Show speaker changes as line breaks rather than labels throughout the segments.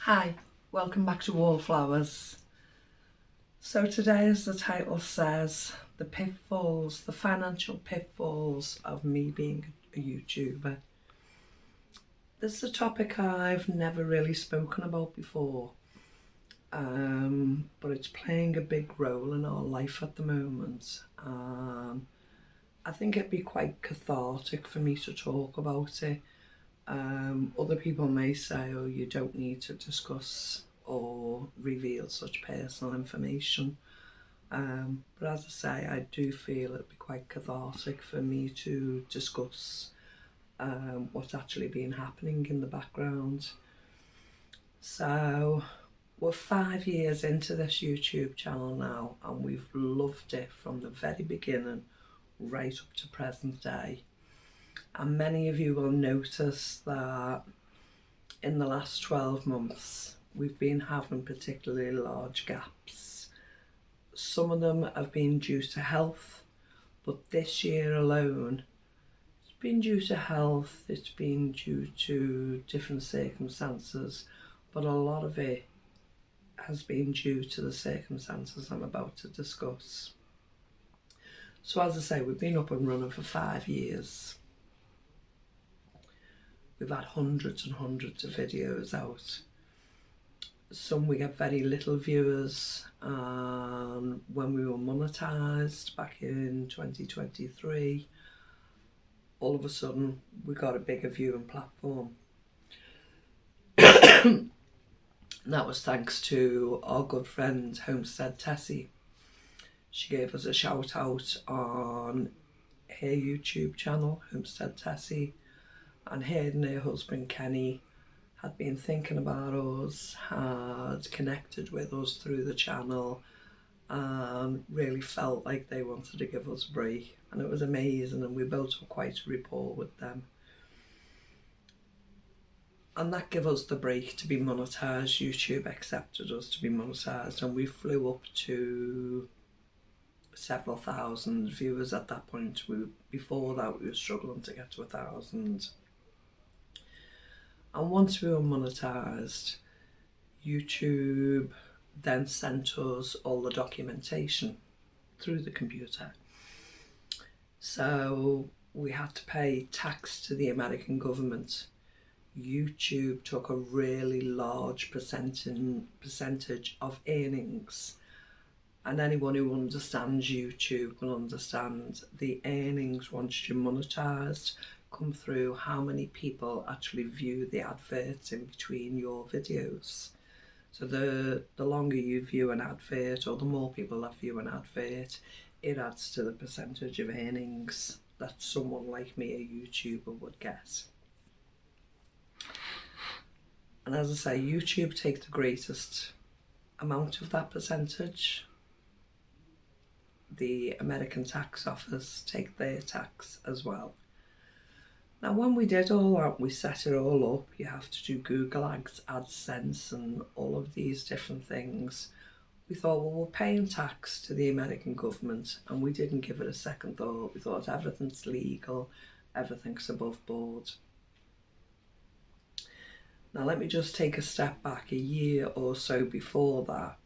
Hi, welcome back to Wallflowers. So today, as the title says, the pitfalls, the financial pitfalls of me being a YouTuber. This is a topic I've never really spoken about before, but it's playing a big role in our life at the moment. I think it'd be quite cathartic for me to talk about it. Other people may say, oh, you don't need to discuss or reveal such personal information. But as I say, I do feel it'd be quite cathartic for me to discuss what's actually been happening in the background. So we're 5 years into this YouTube channel now, and we've loved it from the very beginning right up to present day. And many of you will notice that in the last 12 months, we've been having particularly large gaps. Some of them have been due to health, but this year alone, it's been due to health, it's been due to different circumstances, but a lot of it has been due to the circumstances I'm about to discuss. So as I say, we've been up and running for 5 years. We've had hundreds and hundreds of videos out. Some we get very little viewers, and when we were monetised back in 2023, all of a sudden we got a bigger viewing platform. That was thanks to our good friend Homestead Tessie. She gave us a shout out on her YouTube channel, Homestead Tessie, and her and her husband Kenny had been thinking about us, had connected with us through the channel, and really felt like they wanted to give us a break. And it was amazing, and we built up quite a rapport with them. And that gave us the break to be monetised. YouTube accepted us to be monetised, and we flew up to several thousand viewers at that point. Before that, we were struggling to get to 1,000. And once we were monetised, YouTube then sent us all the documentation through the computer. So we had to pay tax to the American government. YouTube took a really large percentage of earnings. And anyone who understands YouTube will understand the earnings once you're monetised come through how many people actually view the adverts in between your videos. So the longer you view an advert, or the more people that view an advert, it adds to the percentage of earnings that someone like me, a YouTuber, would get. And as I say, YouTube take the greatest amount of that percentage. The American tax office take their tax as well. Now, when we did all that, we set it all up. You have to do Google Ads, AdSense, and all of these different things. We thought, well, we're paying tax to the American government, and we didn't give it a second thought. We thought everything's legal, everything's above board. Now, let me just take a step back. A year or so before that,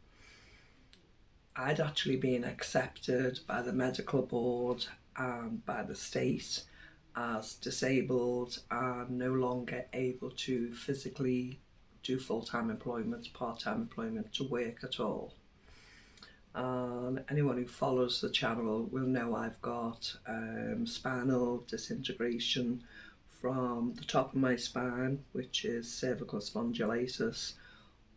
I'd actually been accepted by the medical board and by the state as disabled and no longer able to physically do full-time employment, part-time employment, to work at all. And anyone who follows the channel will know I've got spinal disintegration from the top of my spine, which is cervical spondylitis,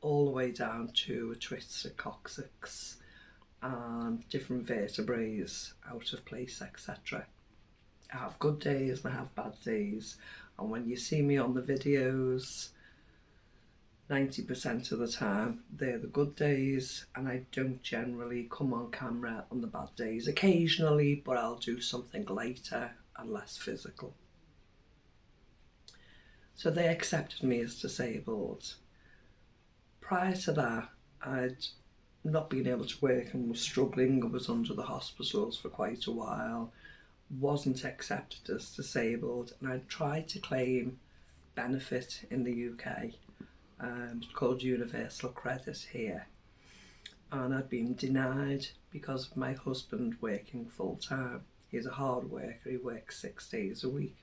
all the way down to a twisted coccyx and different vertebrae out of place, etc. I have good days and I have bad days, and when you see me on the videos, 90% of the time they're the good days, and I don't generally come on camera on the bad days. Occasionally, but I'll do something lighter and less physical. So they accepted me as disabled. Prior to that, I'd not been able to work and was struggling. I was under the hospitals for quite a while, wasn't accepted as disabled, and I tried to claim benefit in the UK, called Universal Credit here, and I'd been denied because of my husband working full time. He's a hard worker, he works 6 days a week.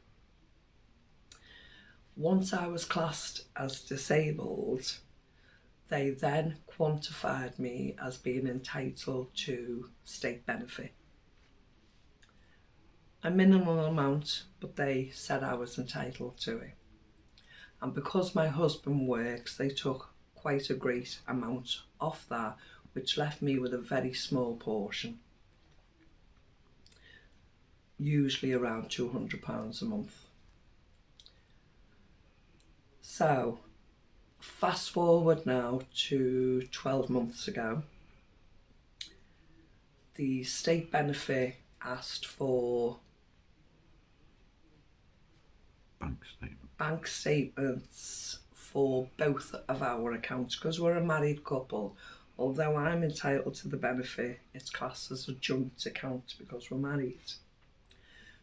Once I was classed as disabled, they then quantified me as being entitled to state benefit. A minimal amount, but they said I was entitled to it. And because my husband works, they took quite a great amount off that, which left me with a very small portion, usually around £200 a month. So, fast forward now to 12 months ago, the state benefit asked for bank statements for both of our accounts, because we're a married couple. Although I'm entitled to the benefit, it's classed as a joint account because we're married.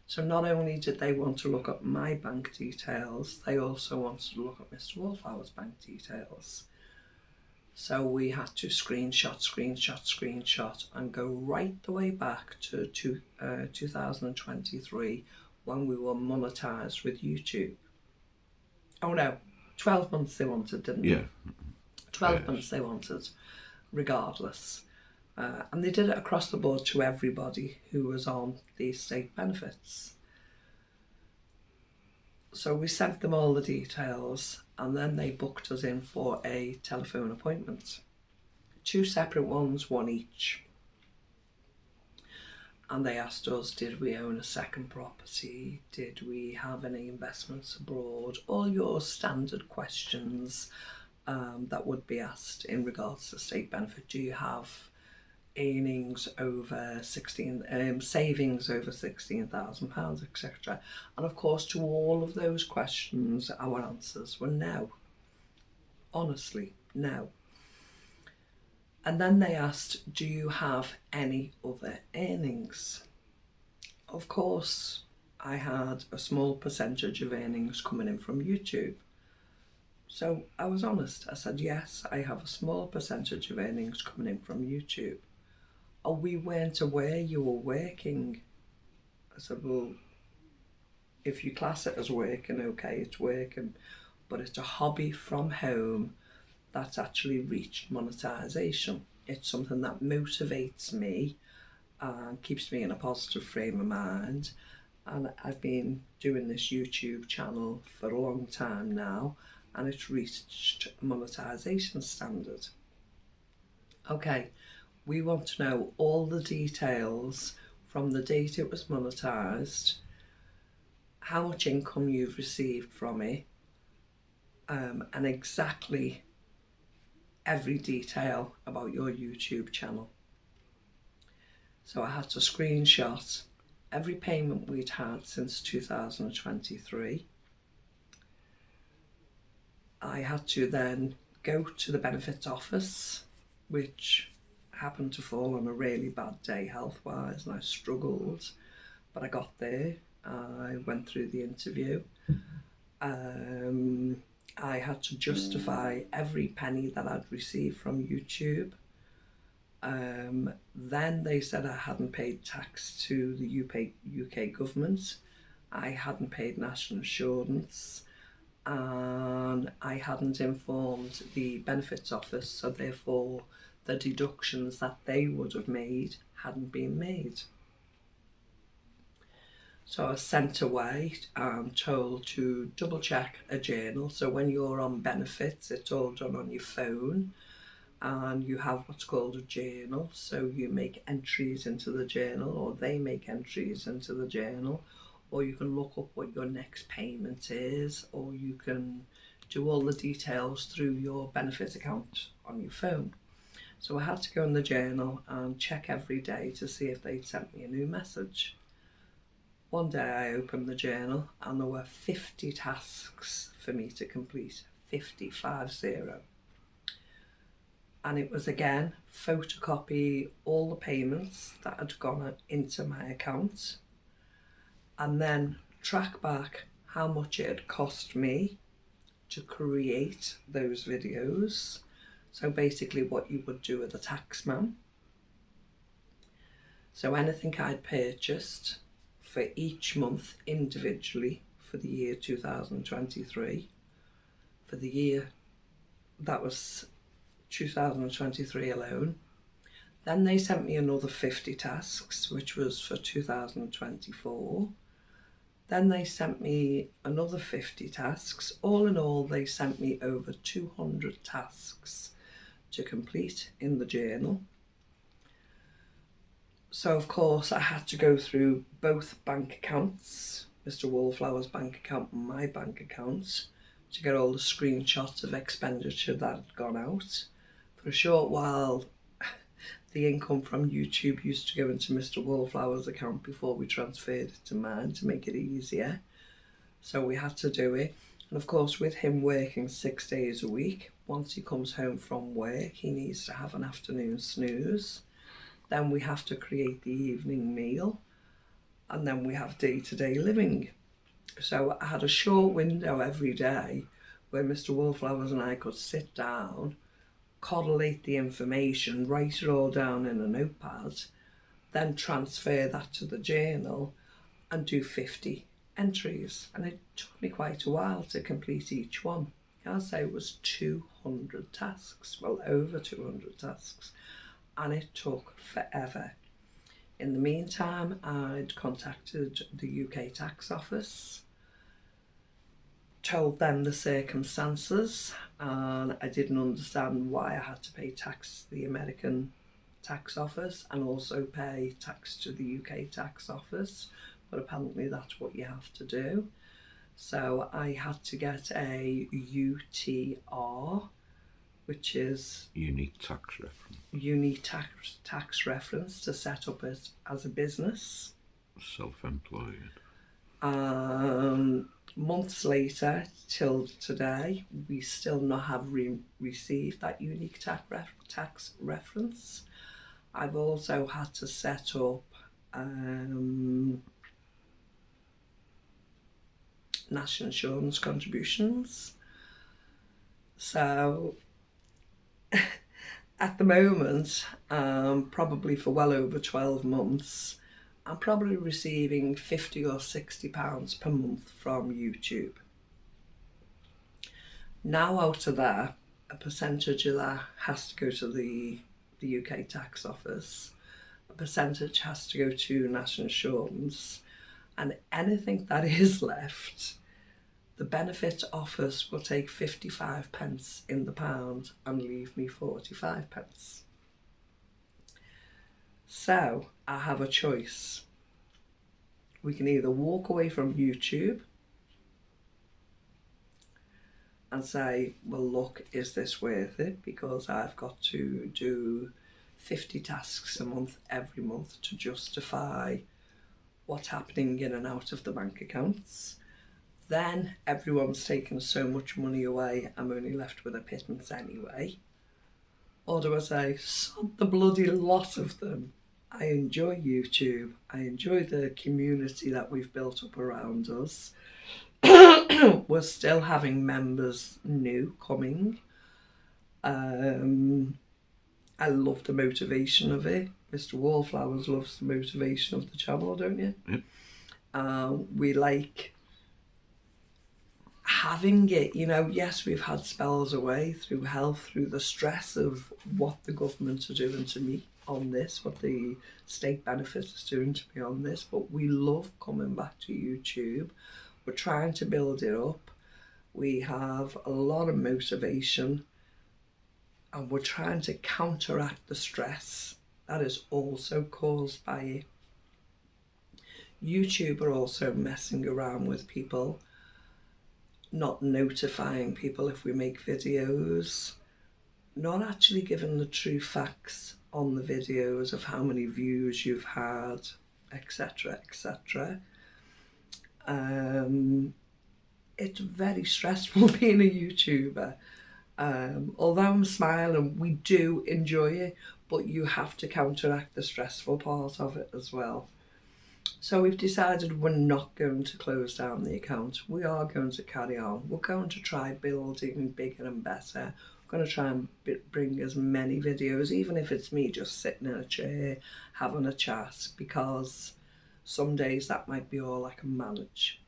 So not only did they want to look at my bank details, they also wanted to look at Mr. Wallflower's bank details. So we had to screenshot and go right the way back to 2023, when we were monetised with YouTube. Oh no, 12 months they wanted, didn't they?
Yeah.
12 months they wanted, regardless. And they did it across the board to everybody who was on these state benefits. So we sent them all the details, and then they booked us in for a telephone appointment. 2 separate ones, one each. And they asked us, did we own a second property? Did we have any investments abroad? All your standard questions that would be asked in regards to state benefit. Do you have earnings over savings over £16,000, etc.? And of course, to all of those questions, our answers were no. Honestly, no. And then they asked, do you have any other earnings? Of course, I had a small percentage of earnings coming in from YouTube. So I was honest. I said, yes, I have a small percentage of earnings coming in from YouTube. Oh, we weren't aware you were working. I said, well, if you class it as working, okay, it's working, but it's a hobby from home that's actually reached monetisation. It's something that motivates me and keeps me in a positive frame of mind. And I've been doing this YouTube channel for a long time now, and it's reached monetisation standard. Okay, we want to know all the details from the date it was monetised, how much income you've received from it, and exactly every detail about your YouTube channel. So I had to screenshot every payment we'd had since 2023. I had to then go to the benefits office, which happened to fall on a really bad day health-wise, and I struggled, but I got there. I went through the interview. I had to justify every penny that I'd received from YouTube. Then they said I hadn't paid tax to the UK government. I hadn't paid national insurance, and I hadn't informed the benefits office, so therefore the deductions that they would have made hadn't been made. So I was sent away and told to double check a journal. So when you're on benefits, it's all done on your phone, and you have what's called a journal. So you make entries into the journal, or they make entries into the journal, or you can look up what your next payment is, or you can do all the details through your benefit account on your phone. So I had to go in the journal and check every day to see if they'd sent me a new message. One day I opened the journal and there were 50 tasks for me to complete, 50. And it was again, photocopy all the payments that had gone into my account, and then track back how much it had cost me to create those videos. So basically what you would do with a tax man. So anything I'd purchased for each month individually for the year 2023, for the year that was 2023 alone. Then they sent me another 50 tasks, which was for 2024. Then they sent me another 50 tasks. All in all, they sent me over 200 tasks to complete in the journal. So of course I had to go through both bank accounts, Mr. Wallflower's bank account and my bank account, to get all the screenshots of expenditure that had gone out. For a short while, the income from YouTube used to go into Mr. Wallflower's account before we transferred it to mine to make it easier. So we had to do it. And of course, with him working 6 days a week, once he comes home from work, he needs to have an afternoon snooze. Then we have to create the evening meal. And then we have day-to-day living. So I had a short window every day where Mr. Wallflowers and I could sit down, correlate the information, write it all down in a notepad, then transfer that to the journal and do 50 entries. And it took me quite a while to complete each one. I'd say it was 200 tasks, well over 200 tasks, and it took forever. In the meantime, I'd contacted the UK tax office, told them the circumstances, and I didn't understand why I had to pay tax to the American tax office and also pay tax to the UK tax office, but apparently that's what you have to do. So I had to get a UTR, which is
unique tax reference.
Unique tax reference to set up as a business.
Self-employed.
Months later till today, we still not have received that unique tax reference. I've also had to set up national insurance contributions. So at the moment, probably for well over 12 months, I'm probably receiving £50 or £60 per month from YouTube. Now out of that, a percentage of that has to go to the UK tax office. A percentage has to go to national insurance. And anything that is left, the benefit office will take 55 pence in the pound and leave me 45 pence. So I have a choice. We can either walk away from YouTube and say, well, look, is this worth it? Because I've got to do 50 tasks a month every month to justify what's happening in and out of the bank accounts. Then everyone's taken so much money away, I'm only left with a pittance anyway. Or do I say, sod the bloody lot of them? I enjoy YouTube. I enjoy the community that we've built up around us. We're still having members new coming. I love the motivation of it. Mr. Wallflowers loves the motivation of the channel, don't you?
Yep.
We like having it, you know. Yes, we've had spells away through health, through the stress of what the government are doing to me on this, what the state benefit is doing to me on this, but we love coming back to YouTube. We're trying to build it up. We have a lot of motivation and we're trying to counteract the stress that is also caused by it. YouTube are also messing around with people, not notifying people if we make videos, not actually giving the true facts on the videos of how many views you've had, etc, etc. It's very stressful being a YouTuber. Although I'm smiling, we do enjoy it, but you have to counteract the stressful part of it as well. So we've decided we're not going to close down the account. We are going to carry on. We're going to try building bigger and better. We're going to try and bring as many videos, even if it's me just sitting in a chair having a chat, because some days that might be all I can manage.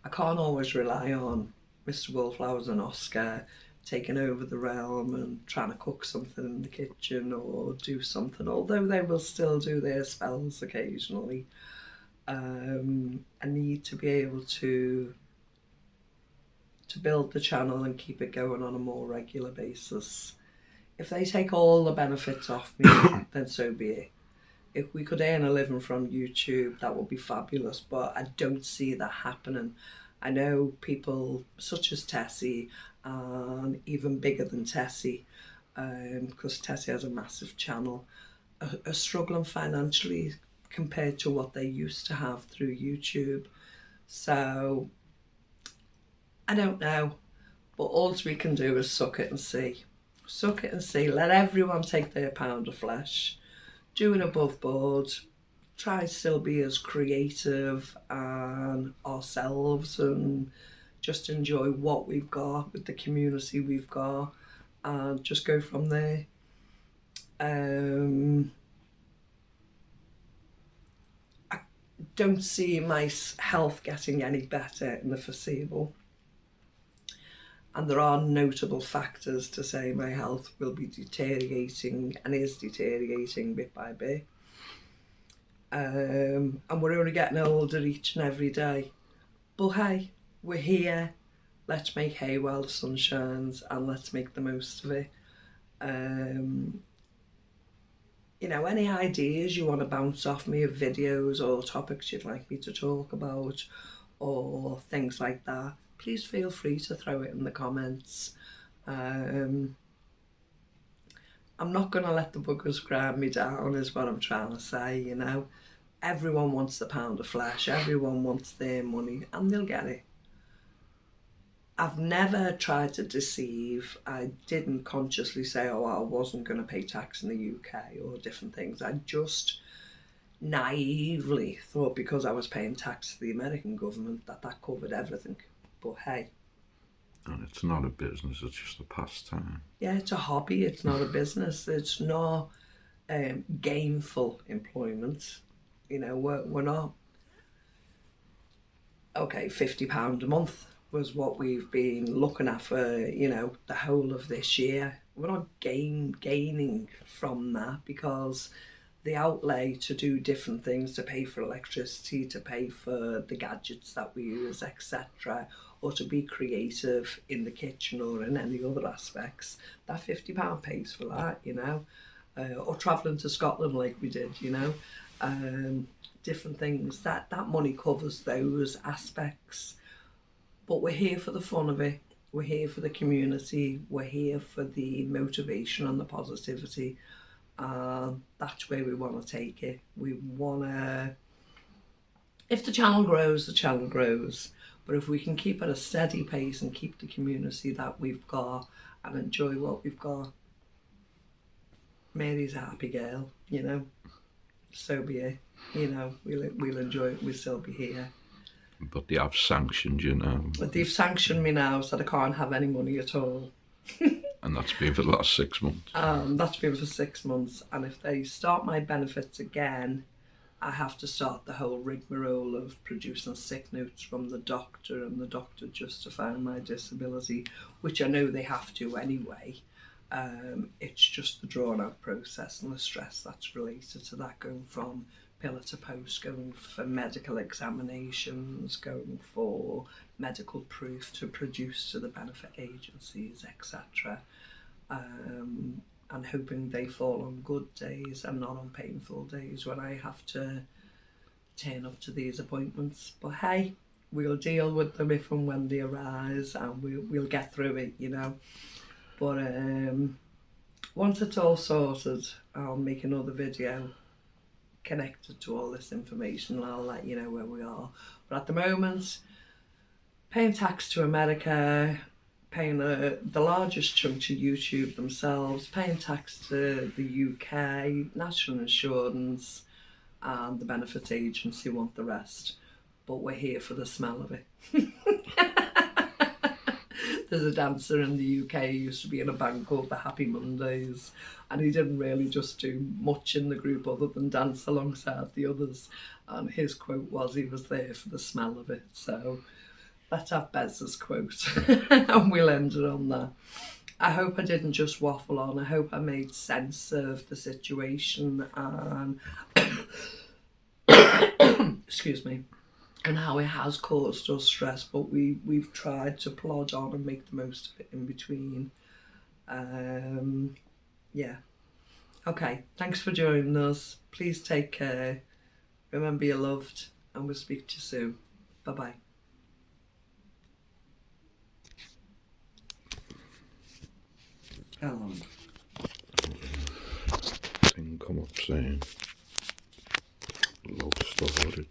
I can't always rely on Mr. Wallflowers and Oscar taking over the realm and trying to cook something in the kitchen or do something, although they will still do their spells occasionally. I need to be able to build the channel and keep it going on a more regular basis. If they take all the benefits off me, then so be it. If we could earn a living from YouTube, that would be fabulous, but I don't see that happening. I know people such as Tessie, and even bigger than Tessie, because Tessie has a massive channel, are struggling financially compared to what they used to have through YouTube. So I don't know, but all we can do is suck it and see. Suck it and see. Let everyone take their pound of flesh. Do it above board. Try still be as creative and ourselves and just enjoy what we've got with the community we've got and just go from there. I don't see my health getting any better in the foreseeable. And there are notable factors to say my health will be deteriorating and is deteriorating bit by bit. And we're only getting older each and every day. But hey, we're here. Let's make hay while the sun shines and let's make the most of it. You know, any ideas you want to bounce off me of videos or topics you'd like me to talk about or things like that, please feel free to throw it in the comments. I'm not going to let the buggers grind me down is what I'm trying to say, you know. Everyone wants the pound of flesh, everyone wants their money, and they'll get it. I've never tried to deceive. I didn't consciously say, oh, I wasn't going to pay tax in the UK or different things. I just naively thought because I was paying tax to the American government that covered everything. But hey.
And it's not a business, it's just a pastime.
Yeah, it's a hobby, it's not a business. It's not gainful employment. You know, we're not... Okay, £50 a month was what we've been looking at for, you know, the whole of this year. We're not gaining from that because the outlay to do different things, to pay for electricity, to pay for the gadgets that we use, etc., or to be creative in the kitchen or in any other aspects, that £50 pays for that, you know, or travelling to Scotland like we did, you know, different things. That money covers those aspects. But we're here for the fun of it. We're here for the community. We're here for the motivation and the positivity. That's where we want to take it. We want to... If the channel grows, the channel grows. But if we can keep at a steady pace and keep the community that we've got and enjoy what we've got, Mary's a happy girl, you know. So be it. You know, we'll enjoy it. We'll still be here.
But they have sanctioned you now.
But they've sanctioned me now so that I can't have any money at all.
And that's been for the last 6 months.
That's been for 6 months. And if they start my benefits again, I have to start the whole rigmarole of producing sick notes from the doctor and the doctor justifying my disability, which I know they have to anyway. It's just the drawn out process and the stress that's related to that, going from pillar to post, going for medical examinations, going for medical proof to produce to the benefit agencies, etc. And hoping they fall on good days and not on painful days when I have to turn up to these appointments. But hey, we'll deal with them if and when they arise, and we'll get through it, you know. But once it's all sorted, I'll make another video connected to all this information and I'll let you know where we are. But at the moment, paying tax to America, paying the largest chunk to YouTube themselves, paying tax to the UK, national insurance, and the benefit agency want the rest. But we're here for the smell of it. There's a dancer in the UK who used to be in a band called the Happy Mondays, and he didn't really just do much in the group other than dance alongside the others. And his quote was he was there for the smell of it. So let's have Bez's quote and we'll end it on that. I hope I didn't just waffle on. I hope I made sense of the situation and excuse me, and how it has caused us stress, but we've tried to plod on and make the most of it in between. Yeah. Okay, thanks for joining us. Please take care. Remember you're loved, and we'll speak to you soon. Bye-bye. How long?
Thing come up saying love started.